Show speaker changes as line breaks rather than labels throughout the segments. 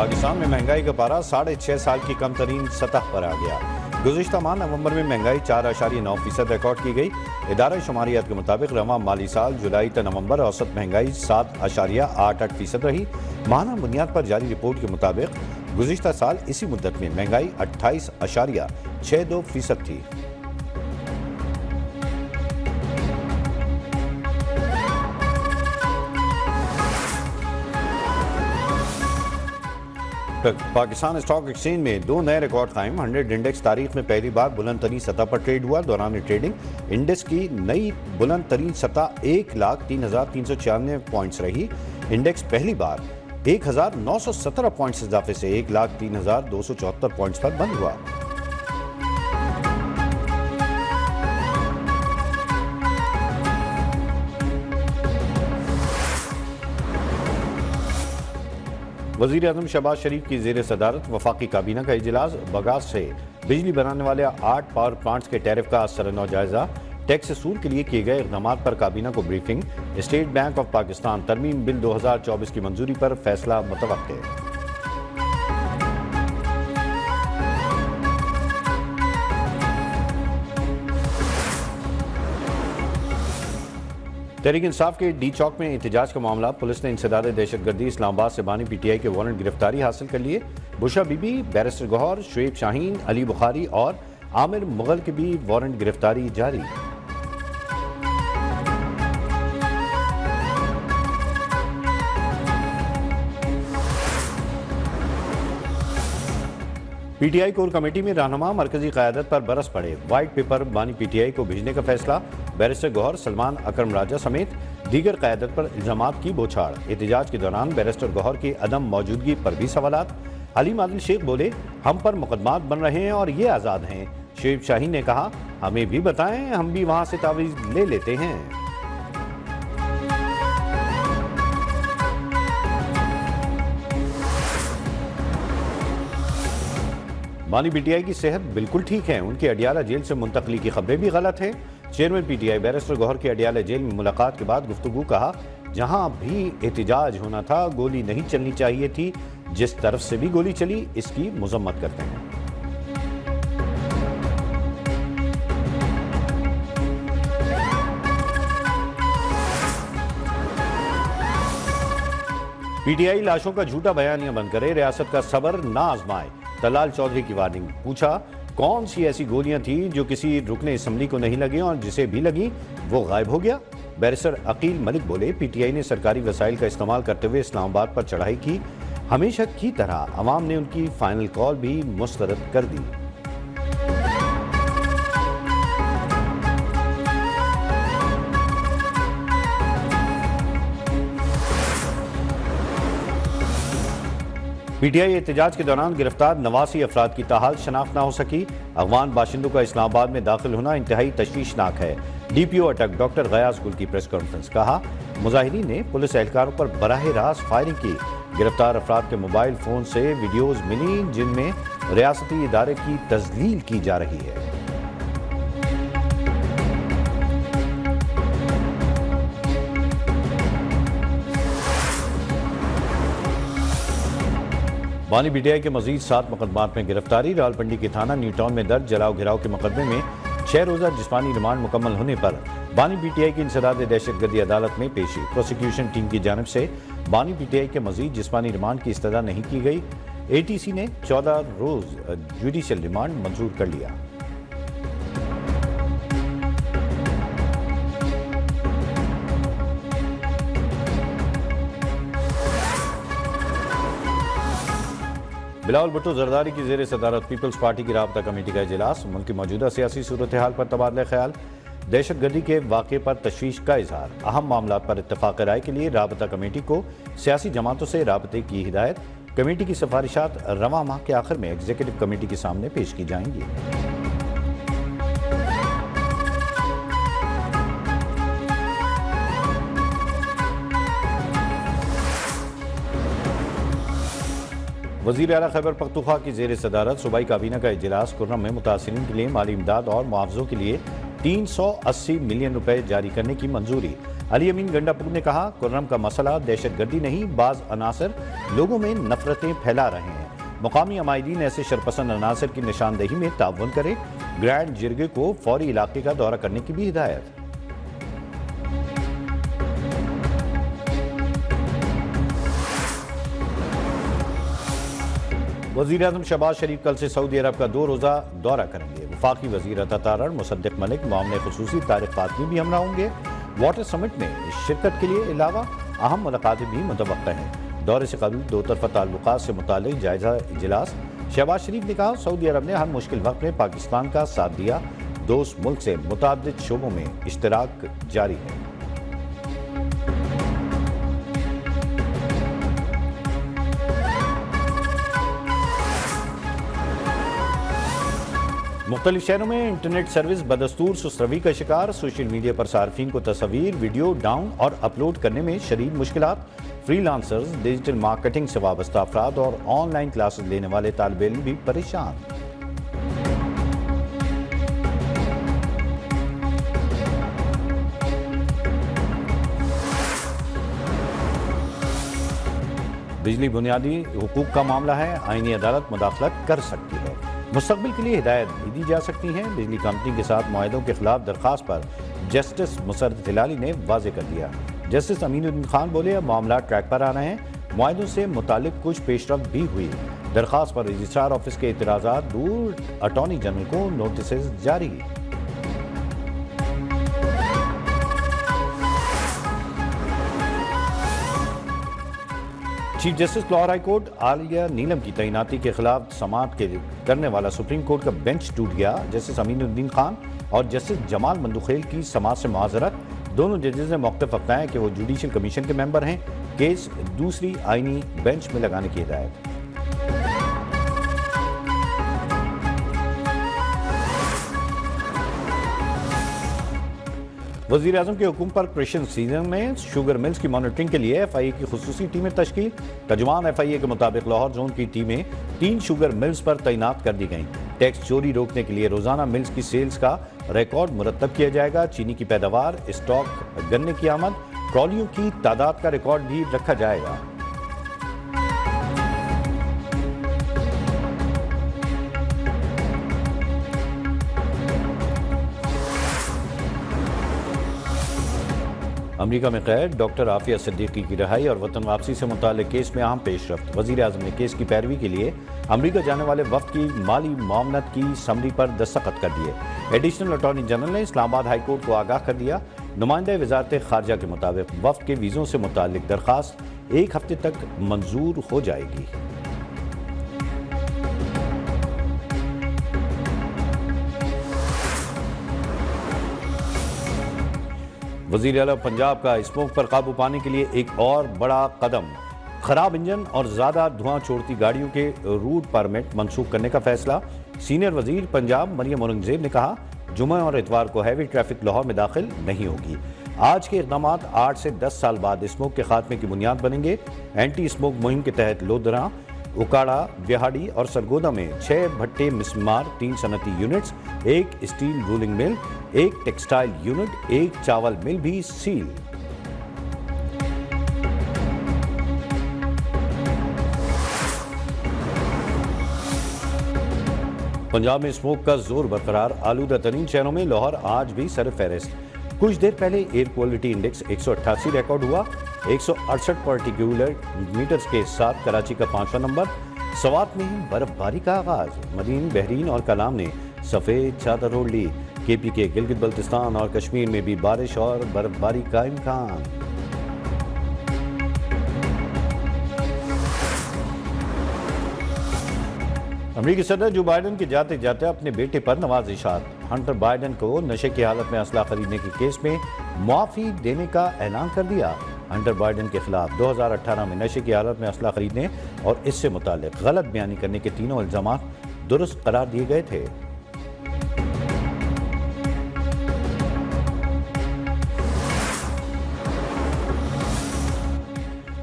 पाकिस्तान में महंगाई का पारा 6.5 साल की कम तरीन सतह पर आ गया। गुज़िश्ता माह नवंबर में महंगाई 4.9% रिकॉर्ड की गई। इदारा शुमारियात के मुताबिक रवां माली साल जुलाई से नवंबर औसत महंगाई 7.88% रही। माहाना बुनियाद पर जारी रिपोर्ट के मुताबिक गुज़िश्ता साल इसी मुद्दत में महंगाई 28.62% थी। पाकिस्तान स्टॉक एक्सचेंज में 2 नए रिकॉर्ड कायम। 100 इंडेक्स तारीख में पहली बार बुलंद तरीन सतह पर ट्रेड हुआ। दौरान ट्रेडिंग इंडेक्स की नई बुलंद तरीन सतह 1,03,396 पॉइंट्स रही। इंडेक्स पहली बार 1,917 पॉइंट्स इजाफे से 1,03,274 पॉइंट्स पर बंद हुआ। वज़ीर आज़म शहबाज शरीफ की ज़ेर सदारत वफाकी काबीना का इजलास। बगास से बिजली बनाने वाले 8 पावर प्लांट्स के टैरिफ का सरनौ जायजा। टैक्स असूल के लिए किए गए इक़दाम पर काबीना को briefing. State bank of Pakistan तरमीम बिल 2024 की मंजूरी पर फैसला मुतवक्के। तहरीक इंसाफ के डी चौक में एहतजाज का मामला। पुलिस ने इंसदाद दहशतगर्दी इस्लामाबाद से बानी PTI के वारंट गिरफ्तारी हासिल कर लिए। बुशरा बीबी, बैरिस्टर गौहर, शुएब शाहीन, अली बुखारी और आमिर मुगल की भी वारंट गिरफ्तारी जारी। PTI कोर कमेटी में रहनुमा मरकजी क़यादत पर बरस पड़े। वाइट पेपर बानी PTI को भेजने का फैसला। बैरिस्टर गौहर, सलमान अकरम राजा समेत दीगर क़यादत पर इल्ज़ामात की बौछार। एहतजाज के दौरान बैरिस्टर गौहर की अदम मौजूदगी पर भी सवालात। अली मादिल शेख बोले, हम पर मुकदमात बन रहे हैं और ये आज़ाद हैं। शुएब शाहीन ने कहा, हमें भी बताएं, हम भी वहाँ से तावीज़ ले लेते हैं। बानी PTI की सेहत बिल्कुल ठीक है। उनकी अडियाला जेल से मुंतकली की खबरें भी गलत हैं। चेयरमैन PTI बैरिस्टर गौहर की अडियाला जेल में मुलाकात के बाद गुफ्तगू। कहा, जहां भी एहतजाज होना था गोली नहीं चलनी चाहिए थी। जिस तरफ से भी गोली चली इसकी मजम्मत करते हैं। PTI लाशों का झूठा बयानिया बंद करे, रियासत का सबर ना आजमाए। तलाल चौधरी की वार्निंग। पूछा, कौन सी ऐसी गोलियां थी जो किसी रुकने असम्बली को नहीं लगी और जिसे भी लगी वो गायब हो गया। बैरिस्टर अकील मलिक बोले, PTI ने सरकारी वसाइल का इस्तेमाल करते हुए इस्लामाबाद पर चढ़ाई की। हमेशा की तरह अवाम ने उनकी फाइनल कॉल भी मुस्तरद कर दी। PTI एहतजाज के दौरान गिरफ्तार 89 अफराद की ताहाल शनाख्त न हो सकी। अफगान बाशिंदों का इस्लामाबाद में दाखिल होना इंतहाई तशवीशनाक है। DPO अटक डॉक्टर गयास गुल की प्रेस कॉन्फ्रेंस। कहा, मुजाहिरीन ने पुलिस एहलकारों पर बराह रास्त फायरिंग की। गिरफ्तार अफराद के मोबाइल फोन से वीडियोज मिली जिनमें रियासती इदारे की तजलील की जा रही है। बानी PTI के मजीद 7 मुकदमात में गिरफ्तारी। रावलपिंडी के थाना न्यू टाउन में दर्ज जलाओ घिराव के मुकदमे में 6 रोज़ा जिस्मानी रिमांड मुकम्मल होने पर बानी PTI की इंसदाद दहशतगर्दी अदालत में पेशी। प्रोसिक्यूशन टीम की जानिब से बानी PTI के मजीद जिस्मानी रिमांड की इस्तदा नहीं की गई। ATC ने 14 रोज़ जुडिशल रिमांड मंजूर कर लिया। बिलावल भुट्टो जरदारी की जेर सदारत पीपल्स पार्टी की राबता कमेटी का इजलास। मुल्क की मौजूदा सियासी सूरत हाल पर तबादला ख्याल। दहशतगर्दी के वाक़े पर तशवीश का इजहार। अहम मामला पर इत्तफाक राय के लिए राबता कमेटी को सियासी जमातों से राबते की हिदायत। कमेटी की सिफारिशात रवां माह के आखिर में एग्जीक्यूटिव कमेटी के सामने पेश की जाएंगी। वज़ीर आला खैबर पख्तूनख्वा की ज़ेर सदारत सूबाई काबीना का इजलास। खुर्रम में मुतासिरीन के लिए माली इमदाद और मुआवजों के लिए 380 मिलियन रुपए जारी करने की मंजूरी। अली अमीन गंडापुर ने कहा, कुर्रम का मसला दहशतगर्दी नहीं, बाज अनासर लोगों में नफरतें फैला रहे हैं। मुकामी अमायदीन ऐसे शरपसंद अनासर की निशानदेही में ताउन करें। ग्रैंड जिरगे को फौरी इलाके का दौरा करने की भी हिदायत। वज़ीर-ए-आज़म शहबाज शरीफ कल से सऊदी अरब का 2 रोज़ा दौरा करेंगे। वफाकी वज़ीर अता मुसद्दिक मलिक, मामले खुसूसी तारिक फातमी भी हमरा होंगे। वाटर समिट में शिरकत के लिए अलावा अहम मुलाकातें भी मुतवक्का हैं। दौरे से कबल दो तरफा ताल्लुकात से मुतालिक जायजा इजलास। शहबाज शरीफ ने कहा, सऊदी अरब ने हर मुश्किल वक्त में पाकिस्तान का साथ दिया। दोस्त मुल्क से मुताबिद शोबों में इश्तराक जारी है। मुख्तलिफ शहरों में इंटरनेट सर्विस बदस्तूर सुस्रवी का शिकार। सोशल मीडिया पर सार्फिन को तस्वीर वीडियो डाउन और अपलोड करने में शदीद मुश्किलात। फ्रीलांसर्स, डिजिटल मार्केटिंग से वाबस्ता अफराद और ऑनलाइन क्लासेस लेने वाले तालिब इल्म भी परेशान। बिजली बुनियादी हुकूक का मामला है, आईनी अदालत मुदाखलत कर सकती है। मुस्तकबिल के लिए हिदायत भी दी जा सकती हैं। बिजली कंपनी के साथ मुआहदों के खिलाफ दरख्वास्त पर जस्टिस मुसर्रत हिलाली ने वाजे कर दिया। जस्टिस अमीनुद्दीन खान बोले, अब मामला ट्रैक पर आ रहे हैं। मुआहदों से मुतालिक कुछ पेशरफ्त भी हुई। दरख्वास्त पर रजिस्ट्रार ऑफिस के एतराज़ात दूर, अटॉर्नी जनरल को नोटिस जारी। Chief justice Lahore high court Aalia Neelum की तैनाती के खिलाफ समाअत करने वाला सुप्रीम कोर्ट का बेंच टूट गया। जस्टिस अमीनुद्दीन खान और जस्टिस जमाल मंदुखेल की समाअत से माजरत। दोनों जजेस ने मौक़िफ़ अपनाया कि वो जुडिशल कमीशन के मेंबर हैं। केस दूसरी आईनी बेंच में लगाने की हिदायत। वज़ीर-ए-आज़म के हुक्म पर क्रिश्चियन सीजन में शुगर मिल्स की मॉनिटरिंग के लिए FIA की खुसूसी टीमें तश्कील। तर्जुमान FIA के मुताबिक लाहौर जोन की टीमें 3 शुगर मिल्स पर तैनात कर दी गईं। टैक्स चोरी रोकने के लिए रोजाना मिल्स की सेल्स का रिकॉर्ड मुरतब किया जाएगा। चीनी की पैदावार, स्टॉक, गन्ने की आमद, ट्रॉलियों की तादाद का रिकॉर्ड भी रखा जाएगा। अमेरिका में कैद डॉक्टर आफिया सिद्दीकी की रिहाई और वतन वापसी से मुताल्लिक केस में अहम पेशरफ्त। वज़ीर-ए-आज़म ने केस की पैरवी के लिए अमेरिका जाने वाले वफ्द की माली मामलत की समरी पर दस्तखत कर दिए। एडिशनल अटॉर्नी जनरल ने इस्लामाबाद हाई कोर्ट को आगाह कर दिया। नुमाइंदा वज़ारत ख़ारजा के मुताबिक वफ्द के वीज़ों से मुताल्लिक दरख्वास्त 1 हफ्ते तक मंजूर हो जाएगी। वज़ीर आला पंजाब का स्मोक पर काबू पाने के लिए एक और बड़ा कदम। खराब इंजन और ज़्यादा धुआं छोड़ती गाड़ियों के रूट परमिट मनसूख करने का फैसला। सीनियर वज़ीर पंजाब मरियम औरंगज़ेब ने कहा, जुम्मे और इतवार को हैवी ट्रैफिक लाहौर में दाखिल नहीं होगी। आज के इक़दाम 8 से 10 साल बाद स्मोक के खात्मे की बुनियाद बनेंगे। एंटी स्मोक मुहिम के तहत लोधरा, उकाड़ा, बिहाड़ी और सरगोदा में 6 भट्टे मिसमार, 3 सनती units, 1 steel rolling mill, 1 textile unit, 1 चावल मिल भी सील। पंजाब में स्मोक का जोर बरकरार। आलूदा तरीन शहरों में लाहौर आज भी सर फहरिस्त। कुछ देर पहले एयर क्वालिटी इंडेक्स 188 रिकॉर्ड हुआ। 168 पार्टिकुलर मीटर्स के साथ कराची का 5वां नंबर। सवात में बर्फबारी का आगाज। मदीन, बहरीन और कलाम ने सफेद चादर ओढ़ ली। KP के गिलगित बल्तिस्तान और कश्मीर में भी बारिश और बर्फबारी का इम्कान। अमेरिकी सदर जो बाइडन के जाते जाते अपने बेटे पर नवाजिशात। हंटर बाइडन को नशे की हालत में असला खरीदने के केस में मुआफी देने का ऐलान कर दिया। हंटर बाइडन के खिलाफ 2018 में नशे की हालत में असला खरीदने और इससे मुतालिक गलत बयानी करने के तीनों इल्जाम दुरुस्त करार दिए गए थे।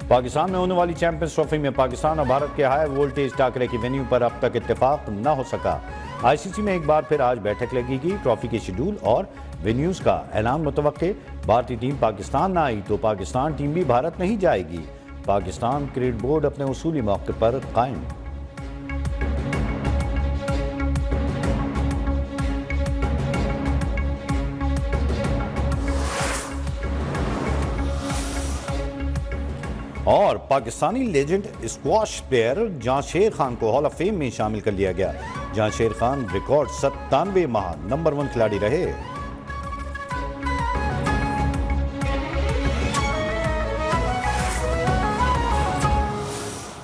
पाकिस्तान में होने वाली चैंपियंस ट्रॉफी में पाकिस्तान और भारत के हाई वोल्टेज टाकरे की वेन्यू पर अब तक इत्तेफाक न हो सका। आईसीसी में एक बार फिर आज बैठक लगेगी। ट्रॉफी के शेड्यूल और वेन्यूज का ऐलान मुतवक्के। भारतीय टीम पाकिस्तान ना आई तो पाकिस्तान टीम भी भारत नहीं जाएगी। पाकिस्तान क्रिकेट बोर्ड अपने उसूली मौके पर कायम। और Pakistani legend squash player Jansher Khan को हॉल ऑफ फेम में शामिल कर लिया गया। जांशेर खान रिकॉर्ड 97 माह नंबर 1 खिलाड़ी रहे।